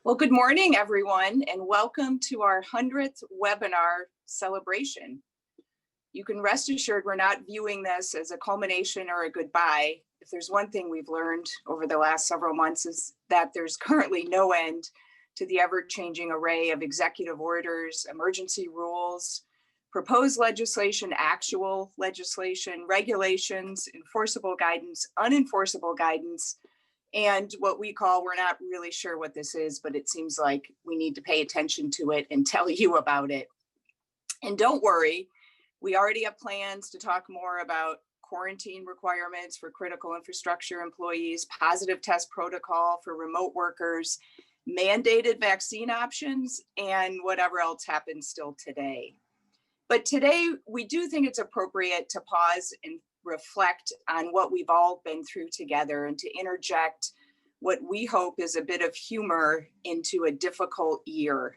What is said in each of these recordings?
Well, good morning, everyone, and welcome to our 100th webinar celebration. You can rest assured we're not viewing this as a culmination or a goodbye. If there's one thing we've learned over the last several months is that there's currently no end to the ever-changing array of executive orders, emergency rules, proposed legislation, actual legislation, regulations, enforceable guidance, unenforceable guidance, and what we call, we're not really sure what this is, but it seems like we need to pay attention to it and tell you about it. And don't worry, we already have plans to talk more about quarantine requirements for critical infrastructure employees, positive test protocol for remote workers, mandated vaccine options, and whatever else happens still today. But today, we do think it's appropriate to pause and reflect on what we've all been through together and to interject what we hope is a bit of humor into a difficult year.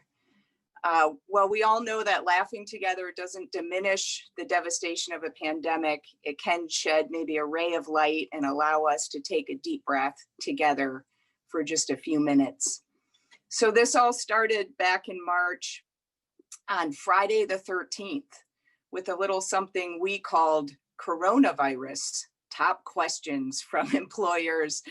Well, we all know that laughing together doesn't diminish the devastation of a pandemic. It can shed maybe a ray of light and allow us to take a deep breath together for just a few minutes. So this all started back in March on Friday the 13th with a little something we called coronavirus top questions from employers.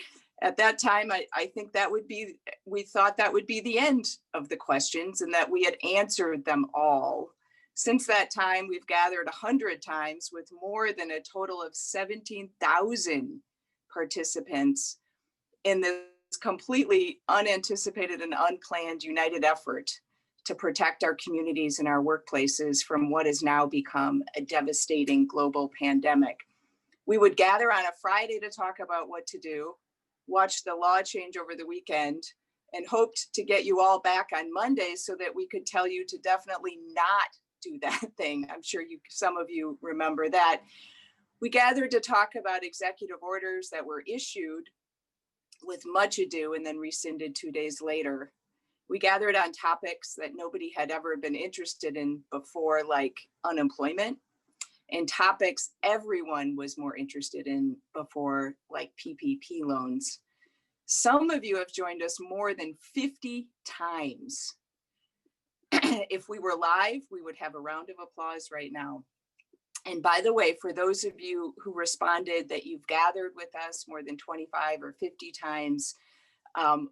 At that time, I think that would be, we thought that would be the end of the questions and that we had answered them all. Since that time, we've gathered 100 times with more than a total of 17,000 participants in this completely unanticipated and unplanned united effort to protect our communities and our workplaces from what has now become a devastating global pandemic. We would gather on a Friday to talk about what to do, watch the law change over the weekend, and hoped to get you all back on Monday so that we could tell you to definitely not do that thing. I'm sure some of you remember that. We gathered to talk about executive orders that were issued with much ado and then rescinded 2 days later. We gathered on topics that nobody had ever been interested in before, like unemployment, and topics everyone was more interested in before, like PPP loans. Some of you have joined us more than 50 times. If we were live, we would have a round of applause right now. And by the way, for those of you who responded that you've gathered with us more than 25 or 50 times,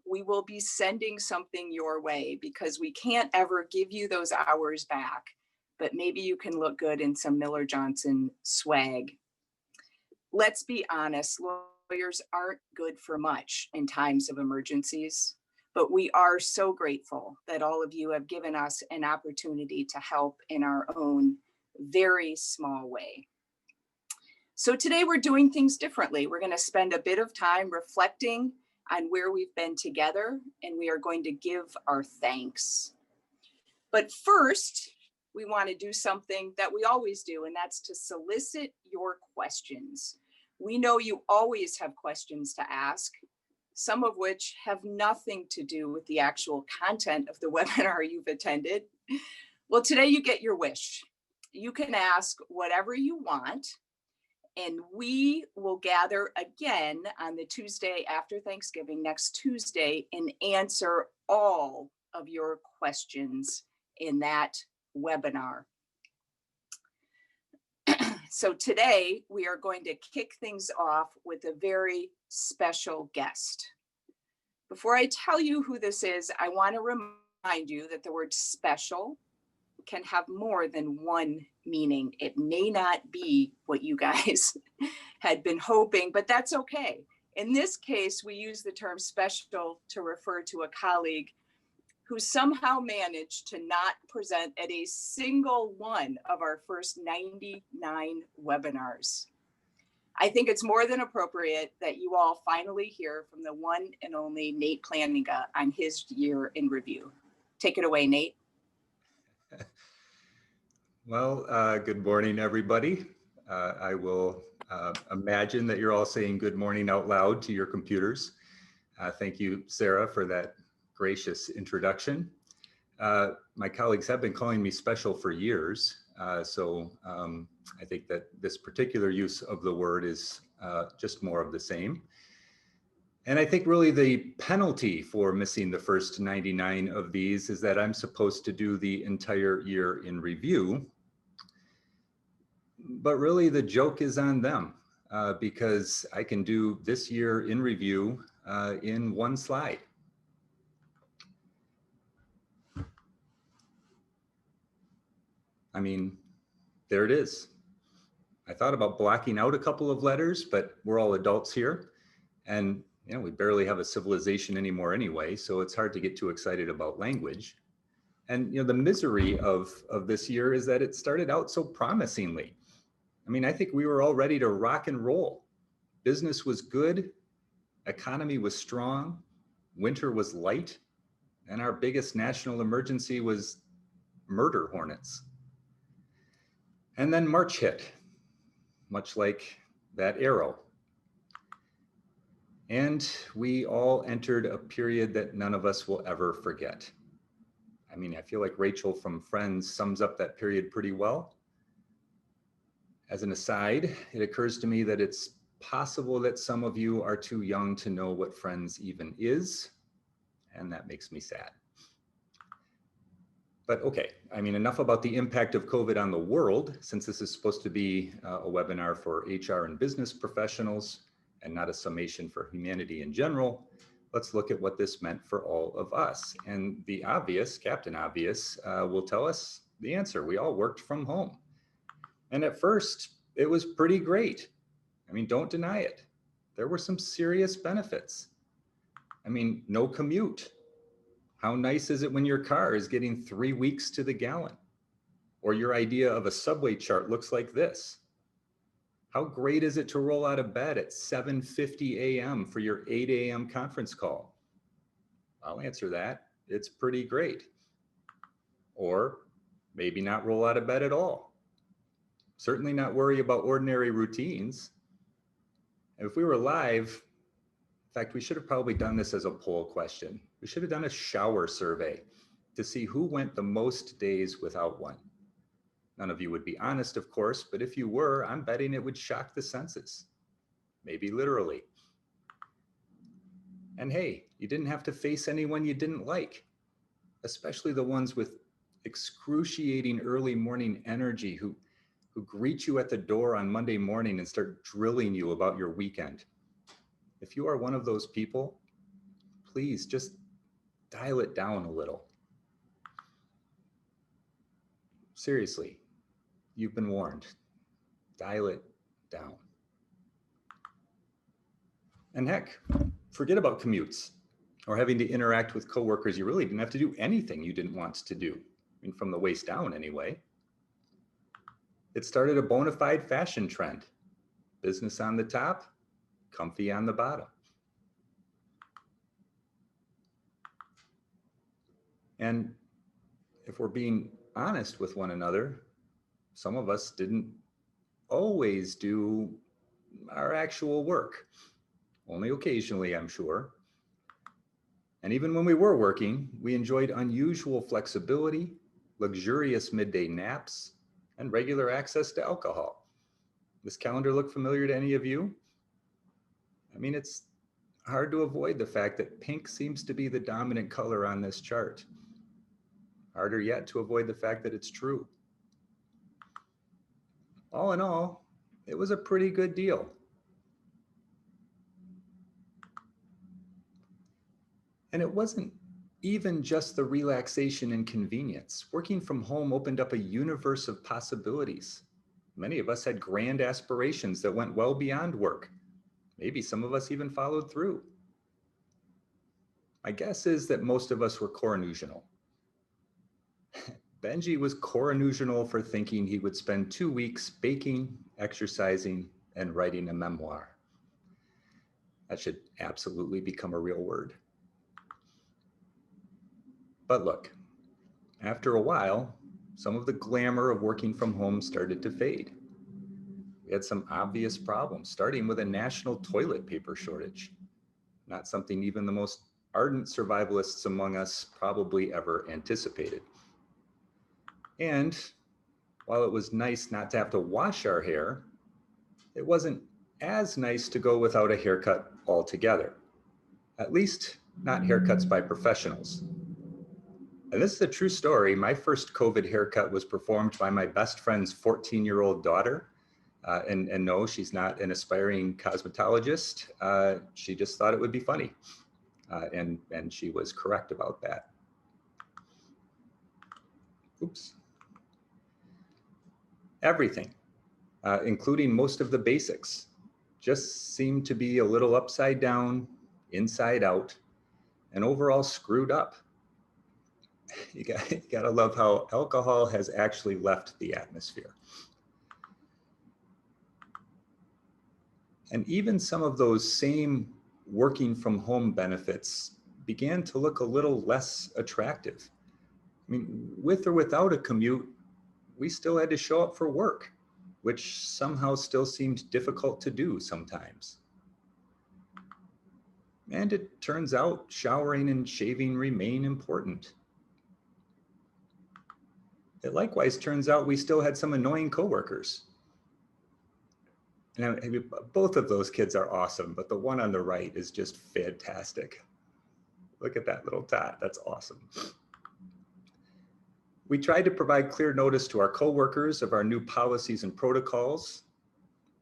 we will be sending something your way because we can't ever give you those hours back, but maybe you can look good in some Miller Johnson swag. Let's be honest, lawyers aren't good for much in times of emergencies, but we are so grateful that all of you have given us an opportunity to help in our own very small way. So today we're doing things differently. We're going to spend a bit of time reflecting on where we've been together, and we are going to give our thanks. But first, we want to do something that we always do, and that's to solicit your questions. We know you always have questions to ask, some of which have nothing to do with the actual content of the webinar you've attended. Well, today you get your wish. You can ask whatever you want, and we will gather again on the Tuesday after Thanksgiving, next Tuesday, and answer all of your questions in that webinar. So today we are going to kick things off with a very special guest. Before I tell you who this is, I want to remind you that the word special can have more than one meaning. It may not be what you guys had been hoping, but that's okay. In this case, we use the term special to refer to a colleague who somehow managed to not present at a single one of our first 99 webinars. I think it's more than appropriate that you all finally hear from the one and only Nate Planninga on his year in review. Take it away, Nate. Well, good morning, everybody. I will imagine that you're all saying good morning out loud to your computers. Thank you, Sarah, for that gracious introduction. My colleagues have been calling me special for years, so I think that this particular use of the word is just more of the same. And I think really the penalty for missing the first 99 of these is that I'm supposed to do the entire year in review. But really the joke is on them because I can do this year in review in one slide. I mean, there it is. I thought about blocking out a couple of letters, but we're all adults here. And we barely have a civilization anymore anyway, so it's hard to get too excited about language. And the misery of this year is that it started out so promisingly. I mean, I think we were all ready to rock and roll. Business was good, economy was strong, winter was light, and our biggest national emergency was murder hornets. And then March hit, much like that arrow. And we all entered a period that none of us will ever forget. I mean, I feel like Rachel from Friends sums up that period pretty well. As an aside, it occurs to me that it's possible that some of you are too young to know what Friends even is, and that makes me sad. But okay, I mean, enough about the impact of COVID on the world, since this is supposed to be a webinar for HR and business professionals and not a summation for humanity in general. Let's look at what this meant for all of us. And the obvious, Captain Obvious, will tell us the answer. We all worked from home. And at first, it was pretty great. I mean, don't deny it. There were some serious benefits. I mean, no commute. How nice is it when your car is getting 3 weeks to the gallon? Or your idea of a subway chart looks like this. How great is it to roll out of bed at 7:50 a.m. for your 8 a.m. conference call? I'll answer that. It's pretty great. Or maybe not roll out of bed at all. Certainly not worry about ordinary routines. And if we were live, in fact, we should have probably done this as a poll question. We should have done a shower survey to see who went the most days without one. None of you would be honest, of course, but if you were, I'm betting it would shock the senses, maybe literally. And hey, you didn't have to face anyone you didn't like, especially the ones with excruciating early morning energy who greet you at the door on Monday morning and start drilling you about your weekend. If you are one of those people, please just dial it down a little. Seriously, you've been warned. Dial it down. And heck, forget about commutes or having to interact with coworkers. You really didn't have to do anything you didn't want to do. I mean, from the waist down anyway. It started a bona fide fashion trend. Business on the top, comfy on the bottom. And if we're being honest with one another, some of us didn't always do our actual work. Only occasionally, I'm sure. And even when we were working, we enjoyed unusual flexibility, luxurious midday naps, and regular access to alcohol. This calendar look familiar to any of you? I mean, it's hard to avoid the fact that pink seems to be the dominant color on this chart. Harder yet to avoid the fact that it's true. All in all, it was a pretty good deal. And it wasn't even just the relaxation and convenience. Working from home opened up a universe of possibilities. Many of us had grand aspirations that went well beyond work. Maybe some of us even followed through. My guess is that most of us were coronusional. Benji was coronusional for thinking he would spend 2 weeks baking, exercising, and writing a memoir. That should absolutely become a real word. But look, after a while, some of the glamour of working from home started to fade. We had some obvious problems, starting with a national toilet paper shortage. Not something even the most ardent survivalists among us probably ever anticipated. And while it was nice not to have to wash our hair, it wasn't as nice to go without a haircut altogether. At least not haircuts by professionals. And this is a true story. My first COVID haircut was performed by my best friend's 14-year-old daughter. And no, she's not an aspiring cosmetologist. She just thought it would be funny. And she was correct about that. Oops. Everything, including most of the basics, just seemed to be a little upside down, inside out, and overall screwed up. You gotta love how alcohol has actually left the atmosphere. And even some of those same working from home benefits began to look a little less attractive. I mean, with or without a commute, we still had to show up for work, which somehow still seemed difficult to do sometimes. And it turns out showering and shaving remain important. It likewise turns out we still had some annoying coworkers. And both of those kids are awesome, but the one on the right is just fantastic. Look at that little tot, that's awesome. We tried to provide clear notice to our coworkers of our new policies and protocols,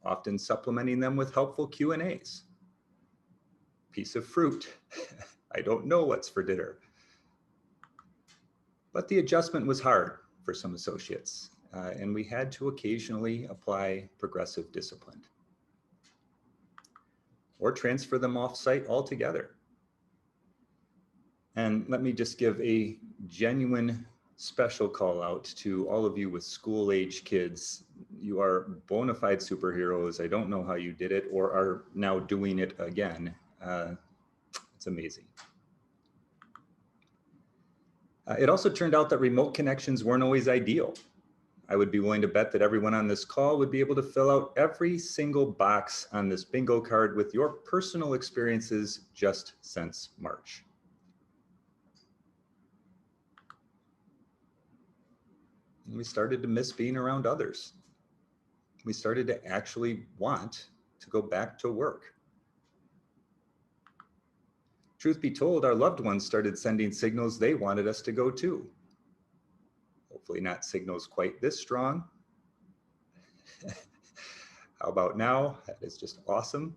often supplementing them with helpful Q&As. Piece of fruit, I don't know what's for dinner. But the adjustment was hard for some associates, and we had to occasionally apply progressive discipline or transfer them off-site altogether. And let me just give a genuine special call out to all of you with school-age kids. You are bona fide superheroes. I don't know how you did it or are now doing it again. It's amazing. It also turned out that remote connections weren't always ideal. I would be willing to bet that everyone on this call would be able to fill out every single box on this bingo card with your personal experiences just since March. And we started to miss being around others. We started to actually want to go back to work. Truth be told, our loved ones started sending signals they wanted us to go too. Hopefully not signals quite this strong. How about now? That is just awesome.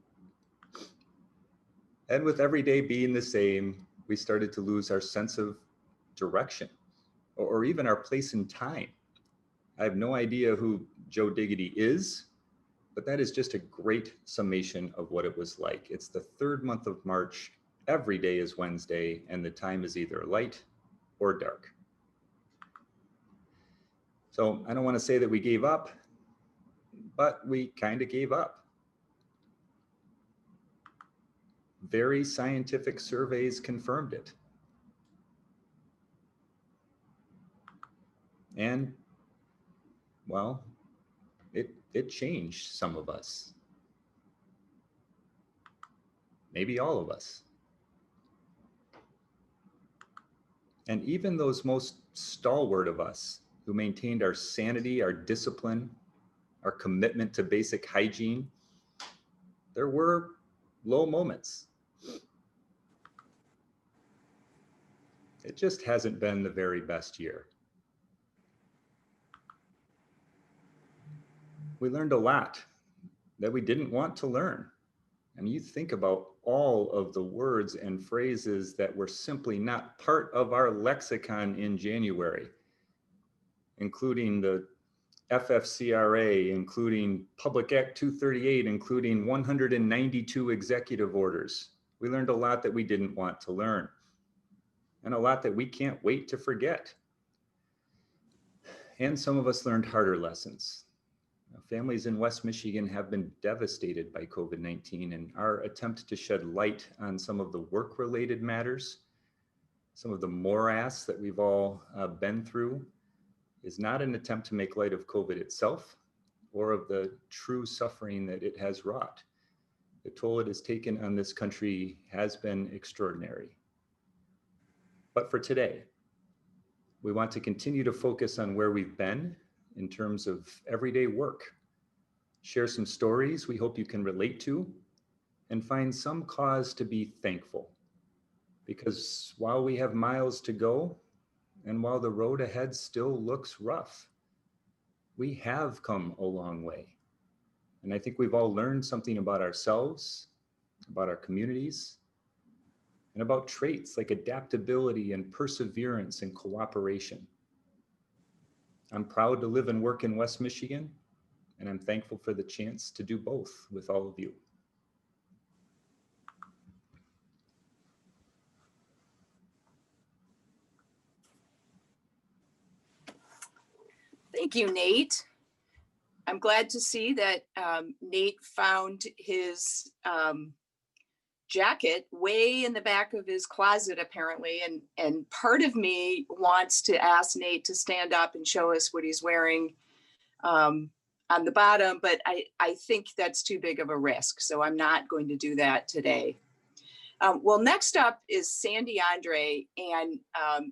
And with every day being the same, we started to lose our sense of direction or even our place in time. I have no idea who Joe Diggity is, but that is just a great summation of what it was like. It's the third month of March. Every day is Wednesday, and the time is either light or dark. So I don't want to say that we gave up, but we kind of gave up. Very scientific surveys confirmed it. And, well, it changed some of us. Maybe all of us. And even those most stalwart of us who maintained our sanity, our discipline, our commitment to basic hygiene, there were low moments. It just hasn't been the very best year. We learned a lot that we didn't want to learn. I mean, you think about all of the words and phrases that were simply not part of our lexicon in January, including the FFCRA, including Public Act 238, including 192 executive orders. We learned a lot that we didn't want to learn, and a lot that we can't wait to forget. And some of us learned harder lessons. Families in West Michigan have been devastated by COVID-19, and our attempt to shed light on some of the work-related matters, some of the morass that we've all been through, is not an attempt to make light of COVID itself or of the true suffering that it has wrought. The toll it has taken on this country has been extraordinary. But for today, we want to continue to focus on where we've been in terms of everyday work, share some stories we hope you can relate to, and find some cause to be thankful Because while we have miles to go, and while the road ahead still looks rough, we have come a long way. And I think we've all learned something about ourselves, about our communities, and about traits like adaptability and perseverance and cooperation. I'm proud to live and work in West Michigan, and I'm thankful for the chance to do both with all of you. Thank you, Nate. I'm glad to see that Nate found his jacket way in the back of his closet, apparently. And part of me wants to ask Nate to stand up and show us what he's wearing on the bottom, but I think that's too big of a risk. So I'm not going to do that today. Well, next up is Sandy Andre, and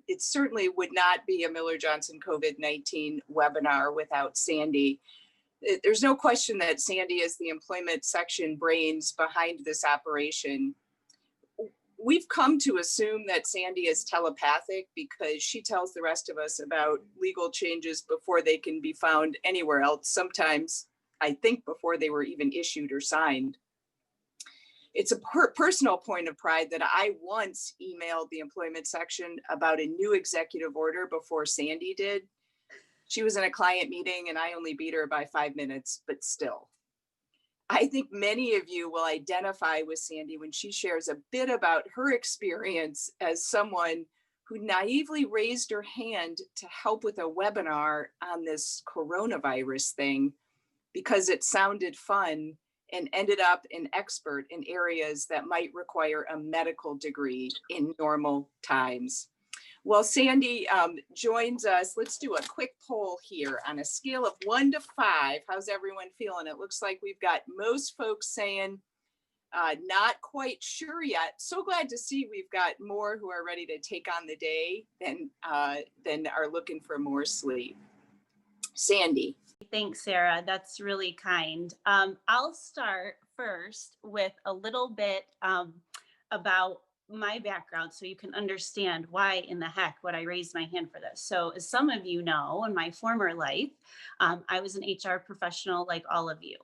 it certainly would not be a Miller Johnson COVID-19 webinar without Sandy. There's no question that Sandy is the employment section brains behind this operation. We've come to assume that Sandy is telepathic because she tells the rest of us about legal changes before they can be found anywhere else, sometimes I think before they were even issued or signed. It's a personal point of pride that I once emailed the employment section about a new executive order before Sandy did. She was in a client meeting and I only beat her by 5 minutes, but still. I think many of you will identify with Sandy when she shares a bit about her experience as someone who naively raised her hand to help with a webinar on this coronavirus thing because it sounded fun and ended up an expert in areas that might require a medical degree in normal times. Well, Sandy joins us. Let's do a quick poll here on a scale of 1 to 5. How's everyone feeling? It looks like we've got most folks saying not quite sure yet. So glad to see we've got more who are ready to take on the day than are looking for more sleep. Sandy. Thanks, Sarah. That's really kind. I'll start first with a little bit about my background so you can understand why in the heck would I raise my hand for this. So as some of you know, in my former life, I was an HR professional like all of you.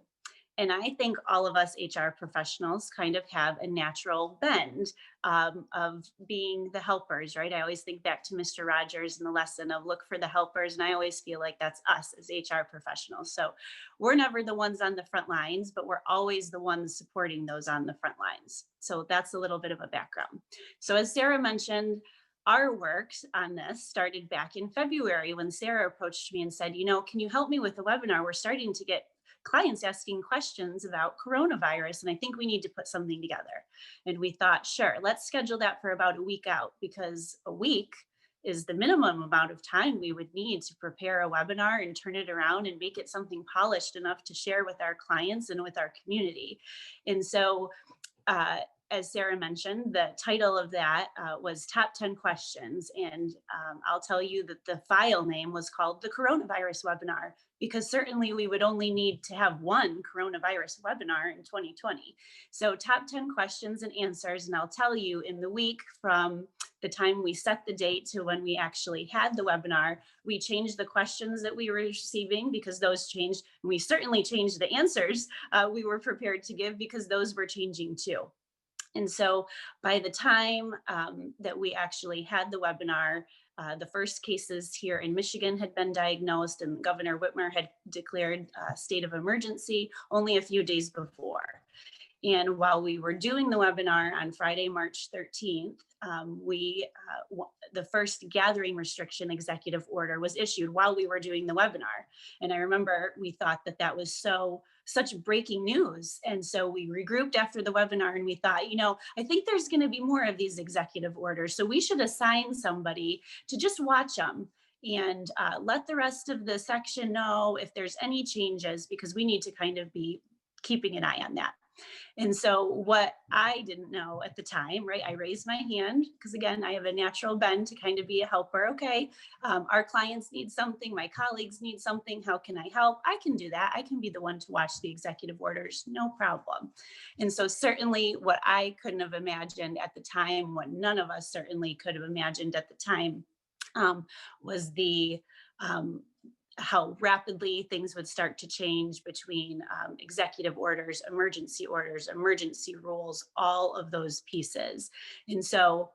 And I think all of us HR professionals kind of have a natural bend of being the helpers, right? I always think back to Mr. Rogers and the lesson of look for the helpers. And I always feel like that's us as HR professionals. So we're never the ones on the front lines, but we're always the ones supporting those on the front lines. So that's a little bit of a background. So as Sarah mentioned, our work on this started back in February when Sarah approached me and said, you know, can you help me with a webinar? We're starting to get clients asking questions about coronavirus, and I think we need to put something together. And we thought, sure, let's schedule that for about a week out, because a week is the minimum amount of time we would need to prepare a webinar and turn it around and make it something polished enough to share with our clients and with our community. And so, as Sarah mentioned, the title of that was Top 10 Questions. And I'll tell you that the file name was called the Coronavirus Webinar, because certainly we would only need to have one coronavirus webinar in 2020. So top 10 questions and answers. And I'll tell you, in the week from the time we set the date to when we actually had the webinar, we changed the questions that we were receiving because those changed. And we certainly changed the answers we were prepared to give because those were changing too. And so by the time that we actually had the webinar, the first cases here in Michigan had been diagnosed and Governor Whitmer had declared a state of emergency only a few days before. And while we were doing the webinar on Friday, March 13th, the first gathering restriction executive order was issued while we were doing the webinar. And I remember we thought that that was such breaking news. And so we regrouped after the webinar and we thought, you know, I think there's going to be more of these executive orders. So we should assign somebody to just watch them and let the rest of the section know if there's any changes, because we need to kind of be keeping an eye on that. And so what I didn't know at the time, right, I raised my hand because again, I have a natural bend to kind of be a helper. Okay, our clients need something, my colleagues need something, how can I help? I can do that. I can be the one to watch the executive orders, no problem. And so certainly what I couldn't have imagined at the time, what none of us certainly could have imagined at the time, was the how rapidly things would start to change between executive orders, emergency rules, all of those pieces. And so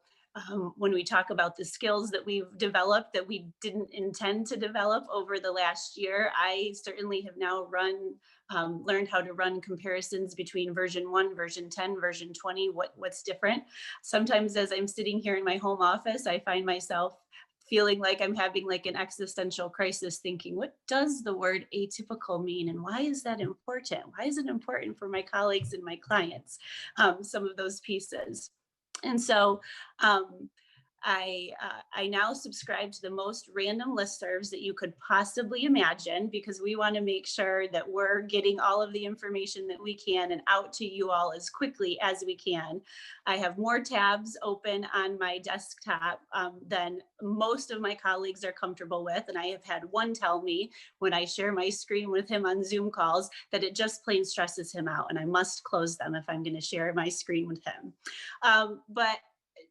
when we talk about the skills that we've developed that we didn't intend to develop over the last year, I certainly have now learned how to run comparisons between version 1, version 10, version 20, what's different. Sometimes as I'm sitting here in my home office, I find myself feeling like I'm having like an existential crisis thinking, what does the word atypical mean? And why is that important? Why is it important for my colleagues and my clients? Some of those pieces. And so I now subscribe to the most random listservs that you could possibly imagine, because we want to make sure that we're getting all of the information that we can and out to you all as quickly as we can. I have more tabs open on my desktop than most of my colleagues are comfortable with. And I have had one tell me when I share my screen with him on Zoom calls that it just plain stresses him out and I must close them if I'm going to share my screen with him. But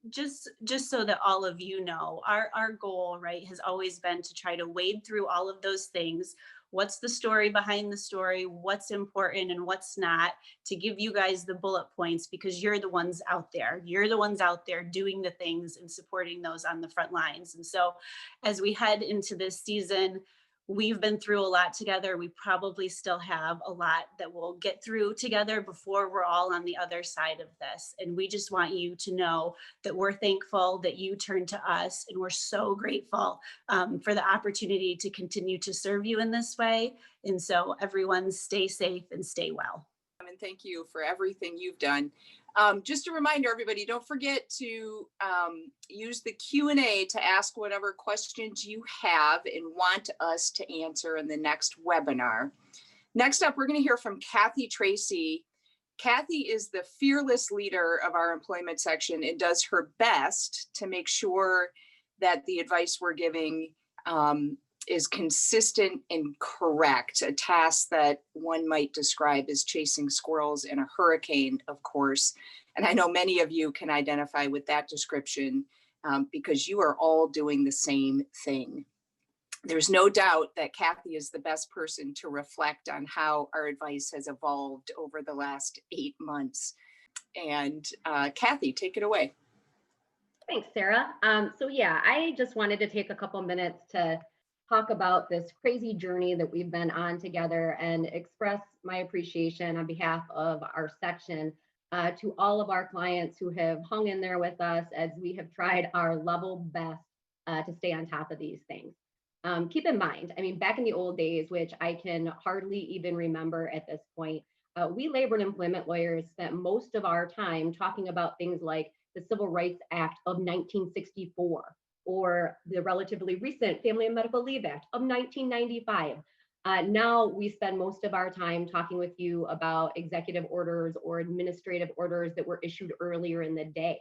just so that all of you know, our goal, right, has always been to try to wade through all of those things. What's the story behind the story? What's important and what's not, to give you guys the bullet points, because you're the ones out there. You're the ones out there doing the things and supporting those on the front lines. And so as we head into this season, we've been through a lot together. We probably still have a lot that we'll get through together before we're all on the other side of this. And we just want you to know that we're thankful that you turned to us, and we're so grateful for the opportunity to continue to serve you in this way. And so everyone stay safe and stay well. And thank you for everything you've done. Just a reminder, everybody, don't forget to use the Q&A to ask whatever questions you have and want us to answer in the next webinar. Next up, we're going to hear from Kathy Tracy. Kathy is the fearless leader of our employment section and does her best to make sure that the advice we're giving is consistent and correct, a task that one might describe as chasing squirrels in a hurricane, of course. And I know many of you can identify with that description because you are all doing the same thing. There's no doubt that Kathy is the best person to reflect on how our advice has evolved over the last 8 months. And Kathy, take it away. Thanks, Sarah. So yeah, I just wanted to take a couple minutes to talk about this crazy journey that we've been on together and express my appreciation on behalf of our section to all of our clients who have hung in there with us as we have tried our level best to stay on top of these things. Keep in mind, I mean, back in the old days, which I can hardly even remember at this point, we labor and employment lawyers spent most of our time talking about things like the Civil Rights Act of 1964, or the relatively recent Family and Medical Leave Act of 1995. Now we spend most of our time talking with you about executive orders or administrative orders that were issued earlier in the day.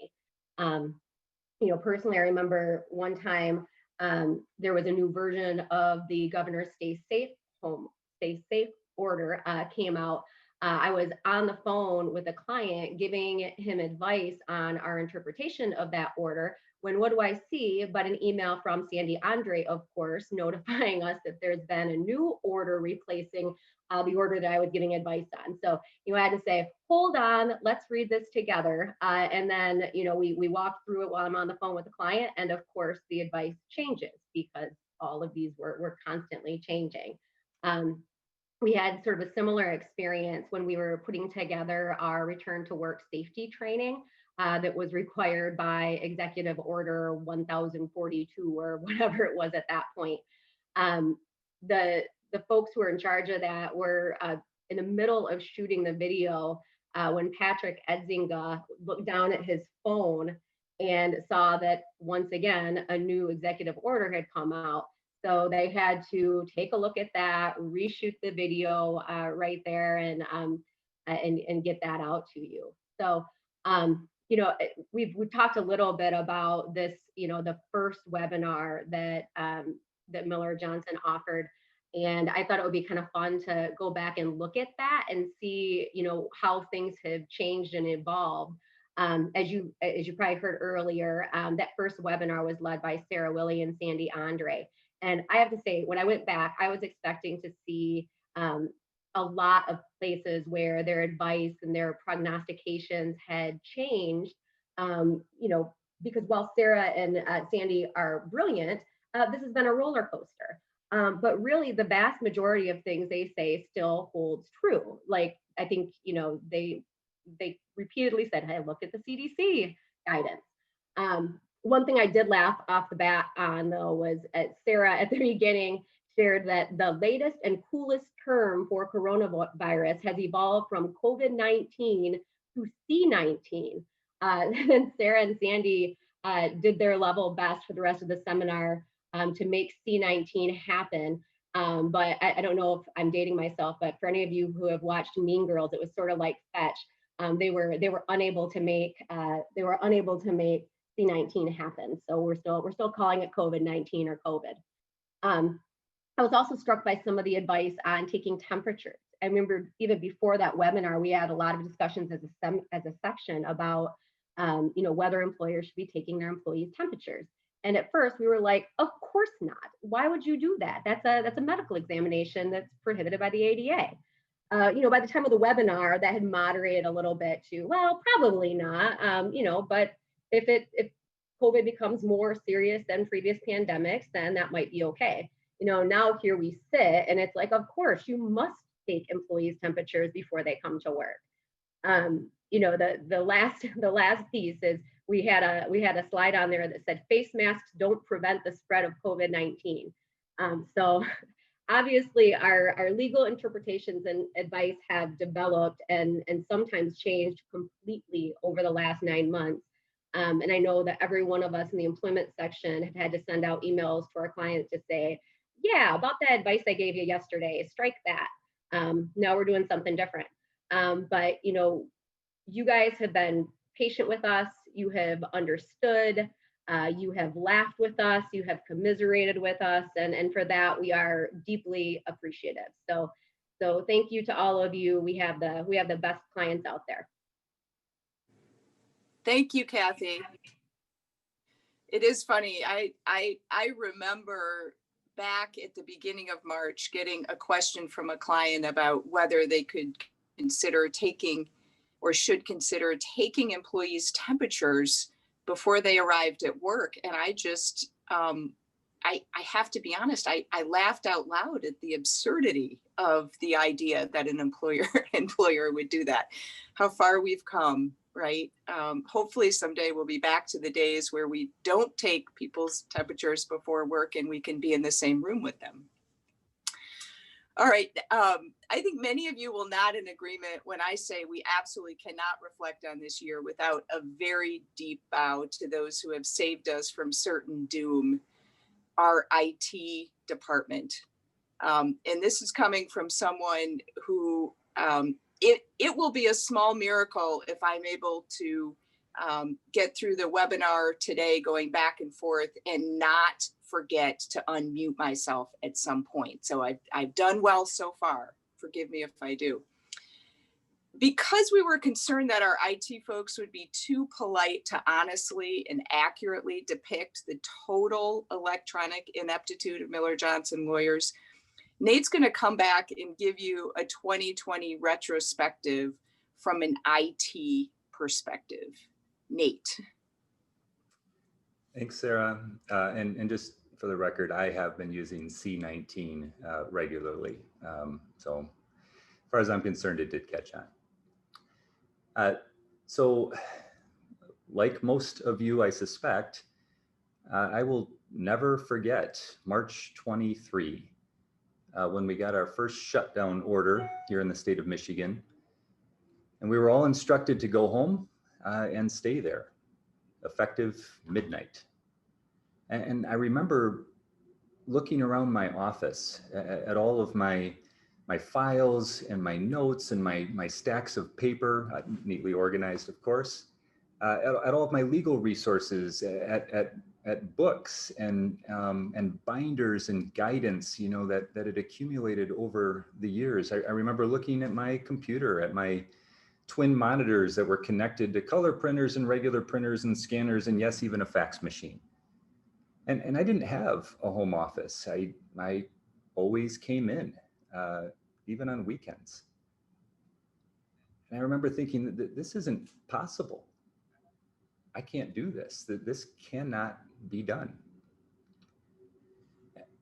Personally, I remember one time there was a new version of the Governor's Stay Safe order came out. I was on the phone with a client giving him advice on our interpretation of that order, when what do I see but an email from Sandy Andre, of course, notifying us that there's been a new order replacing the order that I was giving advice on. So I had to say, hold on, let's read this together. And then we walked through it while I'm on the phone with the client. And of course, the advice changes because all of these were constantly changing. We had sort of a similar experience when we were putting together our return to work safety training that was required by Executive Order 1042 or whatever it was at that point. The folks who were in charge of that were in the middle of shooting the video when Patrick Edzinga looked down at his phone and saw that once again a new executive order had come out. So they had to take a look at that, reshoot the video right there. And and get that out to you. So, you know, we've talked a little bit about this, you know, the first webinar that that Miller Johnson offered. And I thought it would be kind of fun to go back and look at that and see, you know, how things have changed and evolved. As you probably heard earlier, that first webinar was led by Sarah Willie and Sandy Andre. And I have to say, when I went back, I was expecting to see a lot of places where their advice and their prognostications had changed, you know, because while Sarah and Sandy are brilliant, this has been a roller coaster. But really, the vast majority of things they say still holds true. Like, I think, you know, they repeatedly said, hey, look at the CDC guidance. One thing I did laugh off the bat on, though, was Sarah at the beginning shared that the latest and coolest term for coronavirus has evolved from COVID-19 to C-19. And Sarah and Sandy did their level best for the rest of the seminar to make C-19 happen. But I don't know if I'm dating myself, but for any of you who have watched Mean Girls, it was sort of like Fetch. They were unable to make C-19 happen. So we're still calling it COVID-19 or COVID. I was also struck by some of the advice on taking temperatures. I remember even before that webinar, we had a lot of discussions as a section about you know, whether employers should be taking their employees' temperatures. And at first we were like, of course not. Why would you do that? That's a medical examination that's prohibited by the ADA. You know, by the time of the webinar, that had moderated a little bit to, well, probably not. You know, but if COVID becomes more serious than previous pandemics, then that might be okay. You know, now here we sit, and it's like, of course, you must take employees' temperatures before they come to work. You know, the last piece is we had a slide on there that said face masks don't prevent the spread of COVID-19. So obviously our legal interpretations and advice have developed and sometimes changed completely over the last 9 months. And I know that every one of us in the employment section have had to send out emails to our clients to say, yeah, about that advice I gave you yesterday, strike that. Now we're doing something different. But you know, you guys have been patient with us. You have understood. You have laughed with us. You have commiserated with us, and for that we are deeply appreciative. So thank you to all of you. We have the best clients out there. Thank you, Kathy. It is funny. I remember back at the beginning of March getting a question from a client about whether they could consider taking or should consider taking employees' temperatures before they arrived at work. And I just, I have to be honest, I laughed out loud at the absurdity of the idea that an employer would do that. How far we've come, right? Hopefully someday we'll be back to the days where we don't take people's temperatures before work and we can be in the same room with them. All right, I think many of you will nod in agreement when I say we absolutely cannot reflect on this year without a very deep bow to those who have saved us from certain doom, our IT department. And this is coming from someone who, it will be a small miracle if I'm able to get through the webinar today going back and forth and not forget to unmute myself at some point. So I've done well so far. Forgive me if I do. Because we were concerned that our IT folks would be too polite to honestly and accurately depict the total electronic ineptitude of Miller Johnson lawyers, Nate's going to come back and give you a 2020 retrospective from an IT perspective. Nate. Thanks, Sarah. And just for the record, I have been using C-19 regularly. So as far as I'm concerned, it did catch on. So like most of you, I suspect, I will never forget March 23, when we got our first shutdown order here in the state of Michigan. And we were all instructed to go home and stay there, effective midnight. And I remember looking around my office at all of my my files and my notes and my stacks of paper, neatly organized, of course, at all of my legal resources, at books and binders and guidance, you know, that had accumulated over the years. I remember looking at my computer, at my twin monitors that were connected to color printers and regular printers and scanners, and yes, even a fax machine. And I didn't have a home office. I always came in, even on weekends. And I remember thinking that this isn't possible. I can't do this. This cannot be done.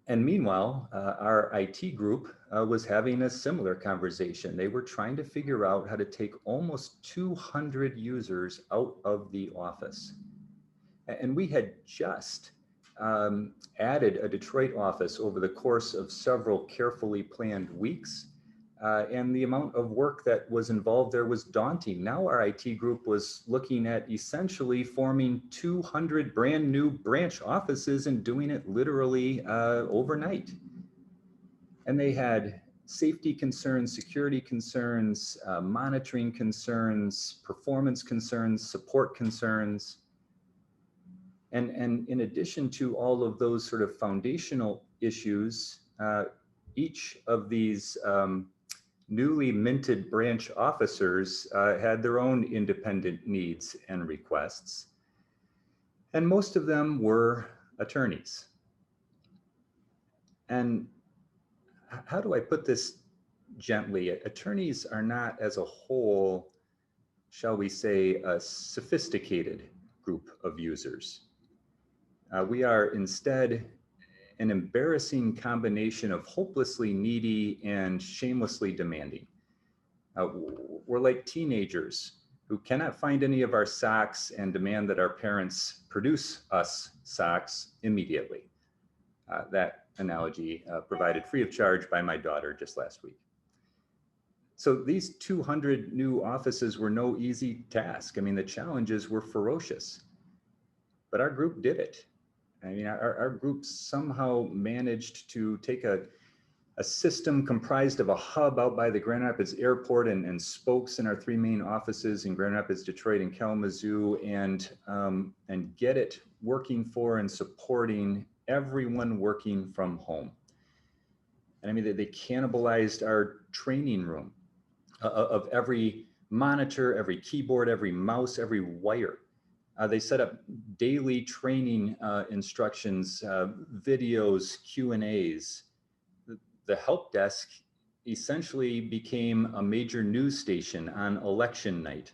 And meanwhile, our IT group was having a similar conversation. They were trying to figure out how to take almost 200 users out of the office. And we had just added a Detroit office over the course of several carefully planned weeks. And the amount of work that was involved there was daunting. Now our IT group was looking at essentially forming 200 brand new branch offices and doing it literally overnight. And they had safety concerns, security concerns, monitoring concerns, performance concerns, support concerns. And in addition to all of those sort of foundational issues, each of these newly minted branch officers had their own independent needs and requests. And most of them were attorneys. And how do I put this gently? Attorneys are not as a whole, shall we say, a sophisticated group of users. We are instead an embarrassing combination of hopelessly needy and shamelessly demanding. We're like teenagers who cannot find any of our socks and demand that our parents produce us socks immediately. That analogy provided free of charge by my daughter just last week. So these 200 new offices were no easy task. I mean, the challenges were ferocious, but our group did it. I mean, our group somehow managed to take a system comprised of a hub out by the Grand Rapids Airport and spokes in our three main offices in Grand Rapids, Detroit, and Kalamazoo, and get it working for and supporting everyone working from home. And I mean, they cannibalized our training room of every monitor, every keyboard, every mouse, every wire. They set up daily training instructions, videos, Q&As. The help desk essentially became a major news station on election night.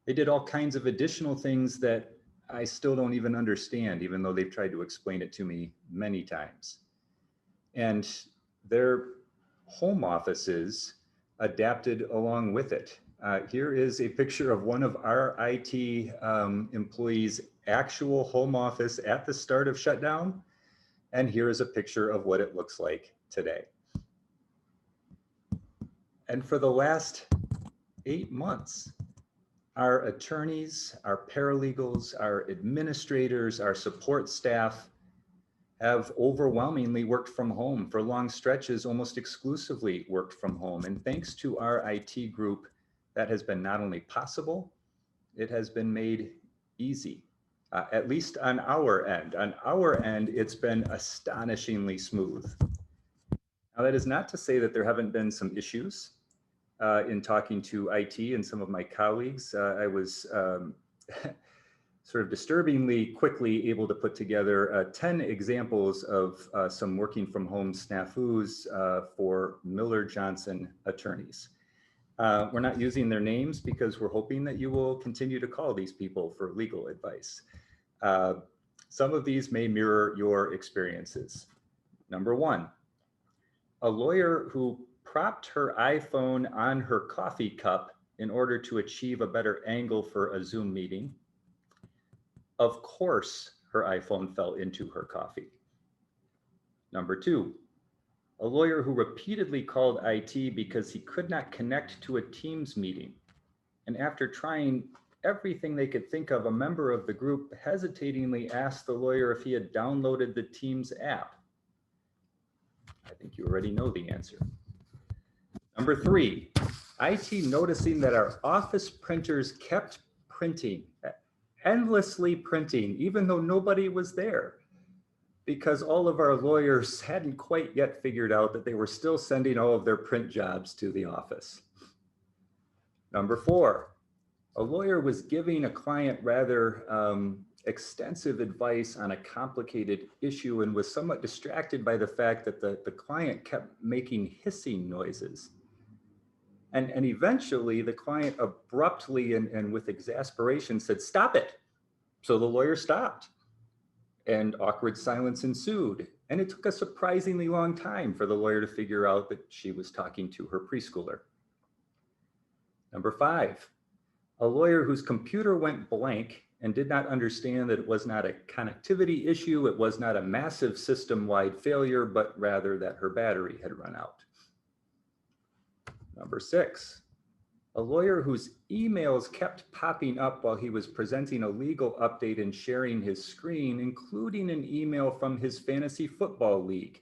They did all kinds of additional things that I still don't even understand, even though they've tried to explain it to me many times. And their home offices adapted along with it. Here is a picture of one of our IT employees' actual home office at the start of shutdown. And here is a picture of what it looks like today. And for the last 8 months, our attorneys, our paralegals, our administrators, our support staff have overwhelmingly worked from home for long stretches, almost exclusively worked from home. And thanks to our IT group, that has been not only possible, it has been made easy, at least on our end. On our end, it's been astonishingly smooth. Now, that is not to say that there haven't been some issues in talking to IT and some of my colleagues. I was sort of disturbingly quickly able to put together 10 examples of some working from home snafus for Miller Johnson attorneys. We're not using their names because we're hoping that you will continue to call these people for legal advice. Some of these may mirror your experiences. Number one, a lawyer who propped her iPhone on her coffee cup in order to achieve a better angle for a Zoom meeting. Of course, her iPhone fell into her coffee. Number two, a lawyer who repeatedly called IT because he could not connect to a Teams meeting. And after trying everything they could think of, a member of the group hesitatingly asked the lawyer if he had downloaded the Teams app. I think you already know the answer. Number 3, IT noticing that our office printers kept printing, endlessly printing, even though nobody was there, because all of our lawyers hadn't quite yet figured out that they were still sending all of their print jobs to the office. Number 4, a lawyer was giving a client rather extensive advice on a complicated issue and was somewhat distracted by the fact that the client kept making hissing noises. And eventually the client abruptly and with exasperation said, "Stop it." So the lawyer stopped, and awkward silence ensued. And it took a surprisingly long time for the lawyer to figure out that she was talking to her preschooler. Number 5, a lawyer whose computer went blank and did not understand that it was not a connectivity issue, it was not a massive system-wide failure, but rather that her battery had run out. Number 6, a lawyer whose emails kept popping up while he was presenting a legal update and sharing his screen, including an email from his fantasy football league,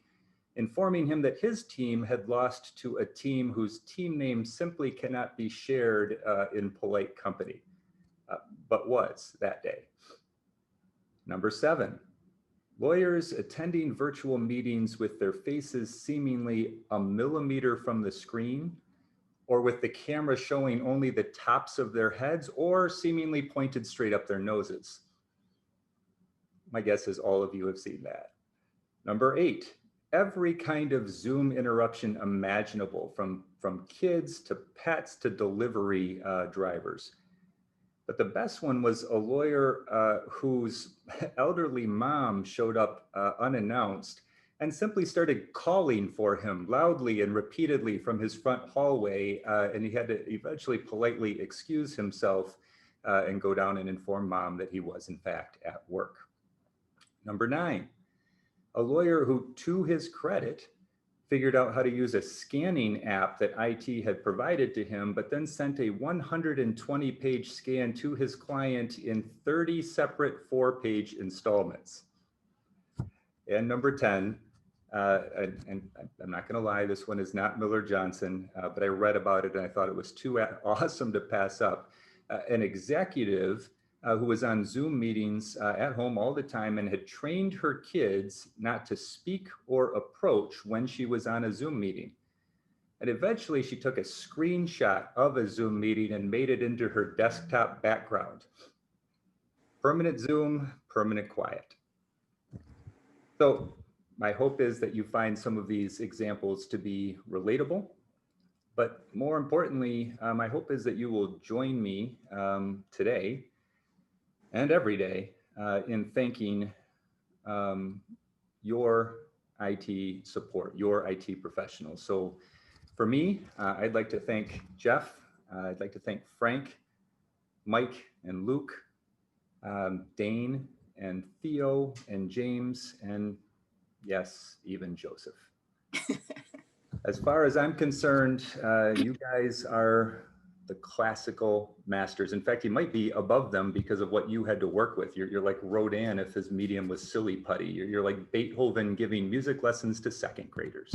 informing him that his team had lost to a team whose team name simply cannot be shared in polite company, but was that day. Number 7, lawyers attending virtual meetings with their faces seemingly a millimeter from the screen, or with the camera showing only the tops of their heads, or seemingly pointed straight up their noses. My guess is all of you have seen that. Number 8, every kind of Zoom interruption imaginable, from kids to pets to delivery drivers. But the best one was a lawyer whose elderly mom showed up unannounced and simply started calling for him loudly and repeatedly from his front hallway. And he had to eventually politely excuse himself and go down and inform mom that he was in fact at work. Number 9, a lawyer who, to his credit, figured out how to use a scanning app that IT had provided to him, but then sent a 120-page scan to his client in 30 separate 4-page installments. And number 10, and I'm not going to lie, this one is not Miller Johnson, but I read about it and I thought it was too awesome to pass up. An executive who was on Zoom meetings at home all the time and had trained her kids not to speak or approach when she was on a Zoom meeting. And eventually she took a screenshot of a Zoom meeting and made it into her desktop background. Permanent Zoom, permanent quiet. So my hope is that you find some of these examples to be relatable, but more importantly, my hope is that you will join me today and every day in thanking your IT support, your IT professionals. So for me, I'd like to thank Jeff, I'd like to thank Frank, Mike and Luke, Dane and Theo and James, and yes, even Joseph. As far as I'm concerned, you guys are the classical masters. In fact, you might be above them because of what you had to work with. You're like Rodin if his medium was silly putty. You're like Beethoven giving music lessons to second graders.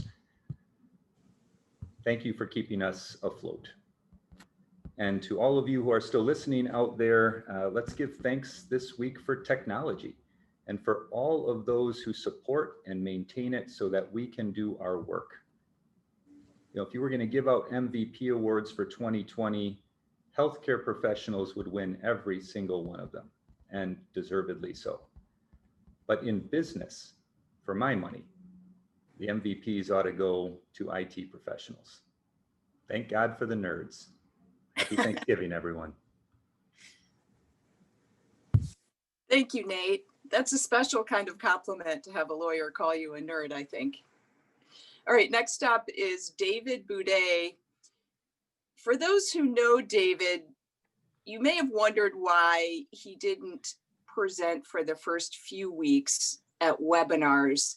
Thank you for keeping us afloat. And to all of you who are still listening out there, let's give thanks this week for technology and for all of those who support and maintain it so that we can do our work. You know, if you were going to give out MVP awards for 2020, healthcare professionals would win every single one of them, and deservedly so. But in business, for my money, the MVPs ought to go to IT professionals. Thank God for the nerds. Happy Thanksgiving, everyone. Thank you, Nate. That's a special kind of compliment to have a lawyer call you a nerd, I think. All right, next up is David Boudet. For those who know David, you may have wondered why he didn't present for the first few weeks at webinars.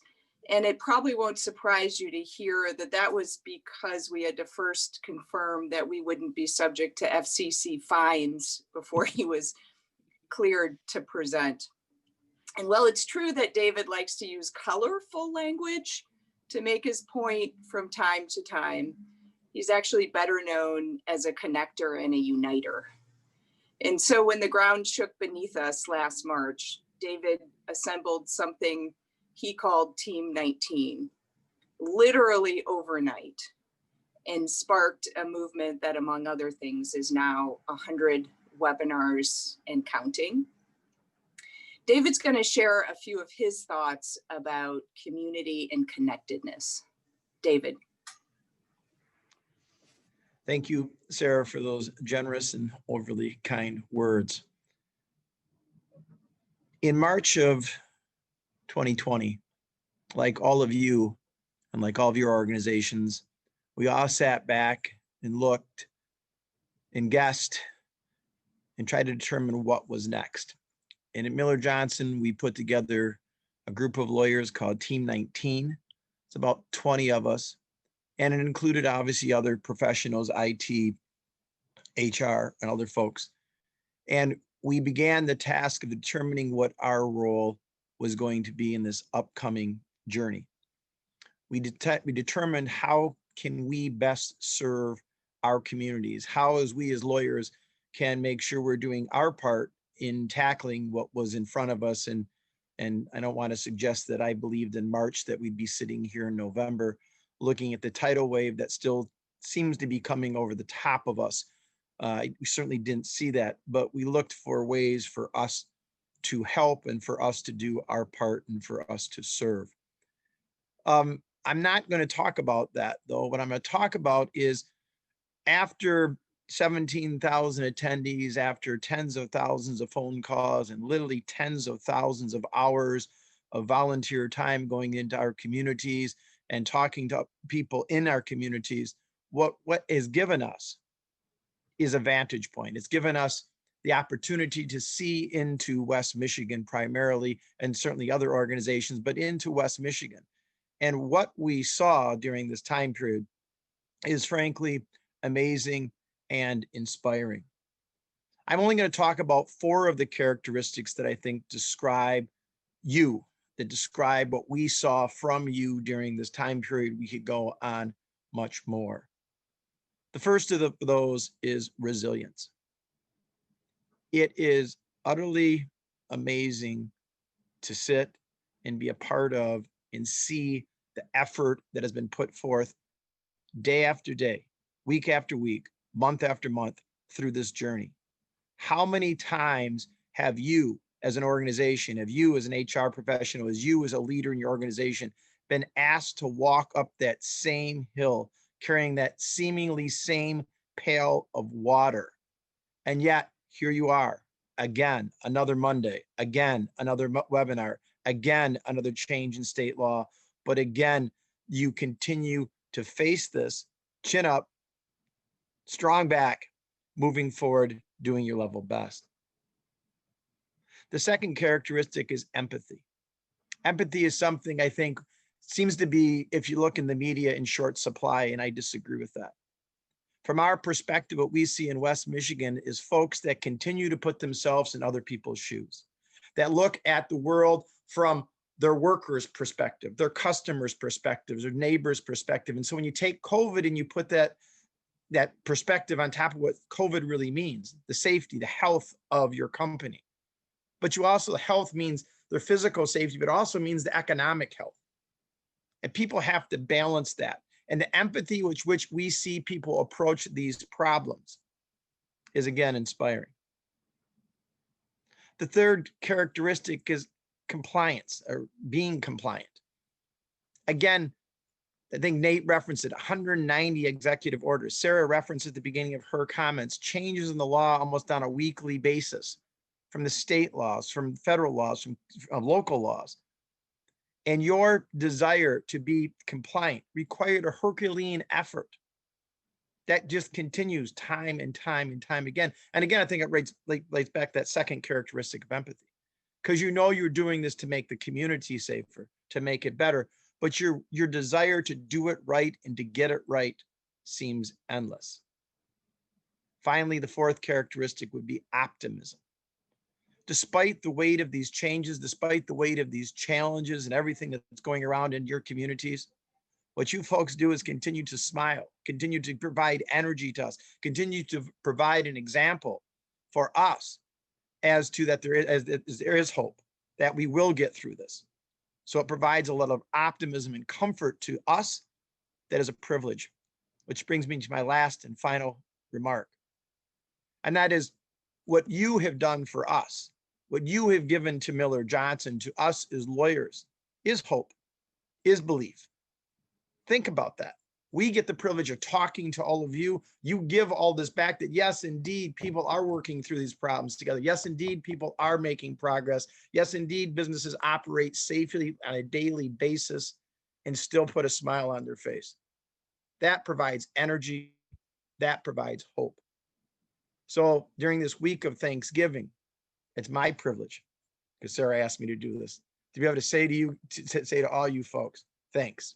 And it probably won't surprise you to hear that that was because we had to first confirm that we wouldn't be subject to FCC fines before he was cleared to present. And while it's true that David likes to use colorful language to make his point from time to time, He's actually better known as a connector and a uniter. And so when the ground shook beneath us last March, David assembled something he called Team 19, literally overnight, and sparked a movement that, among other things, is now 100 webinars and counting. David's going to share a few of his thoughts about community and connectedness. David. Thank you, Sarah, for those generous and overly kind words. In March of 2020, like all of you and like all of your organizations, we all sat back and looked and guessed and tried to determine what was next. And at Miller Johnson, we put together a group of lawyers called Team 19. It's about 20 of us. And it included obviously other professionals, IT, HR, and other folks. And we began the task of determining what our role was going to be in this upcoming journey. We determined how can we best serve our communities, how as we as lawyers can make sure we're doing our part in tackling what was in front of us. And I don't want to suggest that I believed in March that we'd be sitting here in November looking at the tidal wave that still seems to be coming over the top of us. We certainly didn't see that, but we looked for ways for us to help and for us to do our part and for us to serve. I'm not going to talk about that though. What I'm going to talk about is after 17,000 attendees, after tens of thousands of phone calls and literally tens of thousands of hours of volunteer time going into our communities and talking to people in our communities, what is given us is a vantage point. It's given us the opportunity to see into West Michigan primarily, and certainly other organizations, but into West Michigan. And what we saw during this time period is frankly amazing and inspiring. I'm only going to talk about 4 of the characteristics that I think describe you, that describe what we saw from you during this time period. We could go on much more. The first of those is resilience. It is utterly amazing to sit and be a part of and see the effort that has been put forth day after day, week after week, month after month through this journey. How many times have you as an organization, have you as an HR professional, as you as a leader in your organization been asked to walk up that same hill, carrying that seemingly same pail of water? And yet here you are, again, another Monday, again, another webinar, again, another change in state law. But again, you continue to face this, chin up, strong back, moving forward, doing your level best. The second characteristic is empathy. Empathy is something I think seems to be, if you look in the media, in short supply, and I disagree with that. From our perspective, what we see in West Michigan is folks that continue to put themselves in other people's shoes, that look at the world from their workers' perspective, their customers' perspectives, their neighbors' perspective. And so when you take COVID and you put that perspective on top of what COVID really means, the safety, the health of your company, but you also, health means their physical safety, but also means the economic health. And people have to balance that. And the empathy with which we see people approach these problems is again inspiring. The third characteristic is compliance, or being compliant. Again, I think Nate referenced it, 190 executive orders. Sarah referenced at the beginning of her comments, changes in the law almost on a weekly basis, from the state laws, from federal laws, from local laws. And your desire to be compliant required a Herculean effort that just continues time and time and time again. And again, I think it relates back to that second characteristic of empathy, because you know you're doing this to make the community safer, to make it better, but your desire to do it right and to get it right seems endless. Finally, the fourth characteristic would be optimism. Despite the weight of these changes, despite the weight of these challenges and everything that's going around in your communities, What you folks do is continue to smile, continue to provide energy to us, continue to provide an example for us as to that there is hope, that we will get through this. So it provides a lot of optimism and comfort to us. That is a privilege, which brings me to my last and final remark. And that is what you have done for us, what you have given to Miller Johnson, to us as lawyers, is hope, is belief. Think about that. We get the privilege of talking to all of you. You give all this back, that yes, indeed, people are working through these problems together. Yes, indeed, people are making progress. Yes, indeed, businesses operate safely on a daily basis and still put a smile on their face. That provides energy. That provides hope. So during this week of Thanksgiving, it's my privilege, because Sarah asked me to do this, to be able to say to you, to say to all you folks, thanks.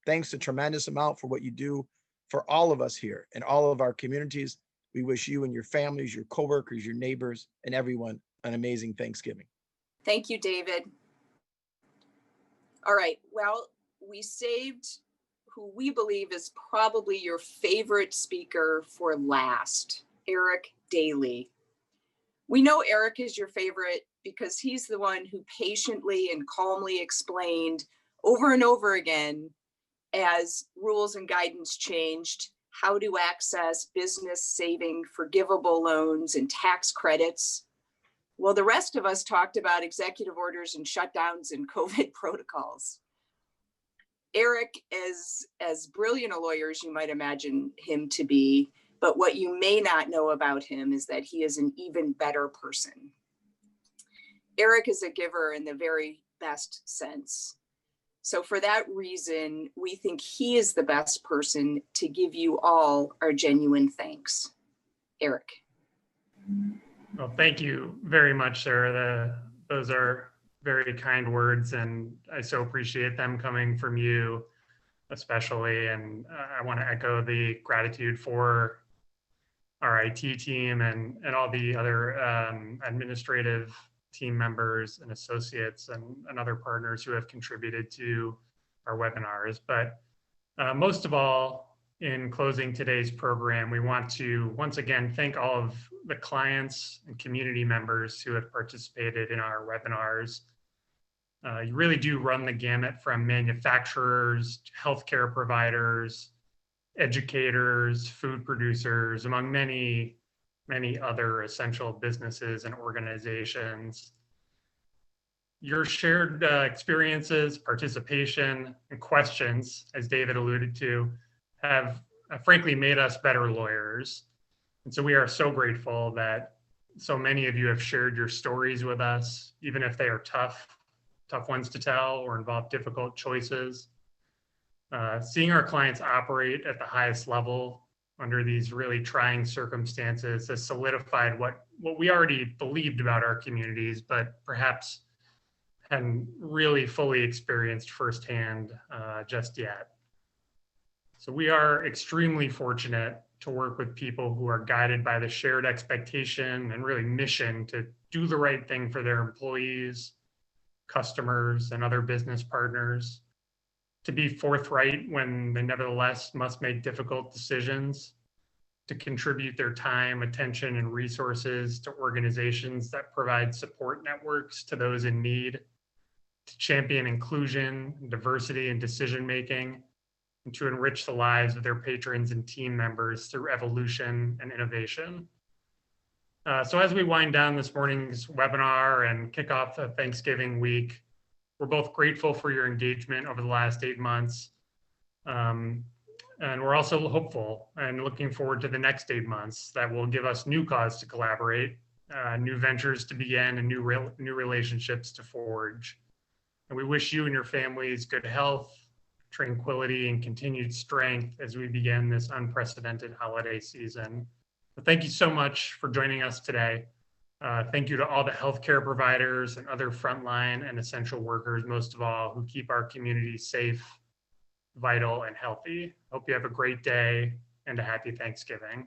Thanks a tremendous amount for what you do for all of us here and all of our communities. We wish you and your families, your coworkers, your neighbors, and everyone an amazing Thanksgiving. Thank you, David. All right, well, we saved who we believe is probably your favorite speaker for last, Eric Daly. We know Eric is your favorite because he's the one who patiently and calmly explained over and over again, as rules and guidance changed, how to access business saving forgivable loans and tax credits. Well, the rest of us talked about executive orders and shutdowns and COVID protocols. Eric is as brilliant a lawyer as you might imagine him to be, but what you may not know about him is that he is an even better person. Eric is a giver in the very best sense. So for that reason, we think he is the best person to give you all our genuine thanks. Eric. Well, thank you very much, Sarah. Those are very kind words, and I so appreciate them coming from you, especially. And I want to echo the gratitude for our IT team and all the other administrative team members and associates and other partners who have contributed to our webinars. But most of all, in closing today's program, we want to once again thank all of the clients and community members who have participated in our webinars. You really do run the gamut from manufacturers, healthcare providers, educators, food producers, among many other essential businesses and organizations. Your shared experiences, participation, and questions, as David alluded to, have frankly made us better lawyers. And so we are so grateful that so many of you have shared your stories with us, even if they are tough ones to tell or involve difficult choices. Seeing our clients operate at the highest level under these really trying circumstances has solidified what we already believed about our communities, but perhaps hadn't really fully experienced firsthand just yet. So we are extremely fortunate to work with people who are guided by the shared expectation and really mission to do the right thing for their employees, customers, and other business partners, to be forthright when they nevertheless must make difficult decisions, to contribute their time, attention, and resources to organizations that provide support networks to those in need, to champion inclusion, diversity, and decision-making, and to enrich the lives of their patrons and team members through evolution and innovation. So as we wind down this morning's webinar and kick off the Thanksgiving week, we're both grateful for your engagement over the last 8 months. And we're also hopeful and looking forward to the next 8 months that will give us new cause to collaborate, new ventures to begin, and new relationships to forge. And we wish you and your families good health, tranquility, and continued strength as we begin this unprecedented holiday season. But thank you so much for joining us today. Thank you to all the healthcare providers and other frontline and essential workers, most of all, who keep our community safe, vital, and healthy. Hope you have a great day and a happy Thanksgiving.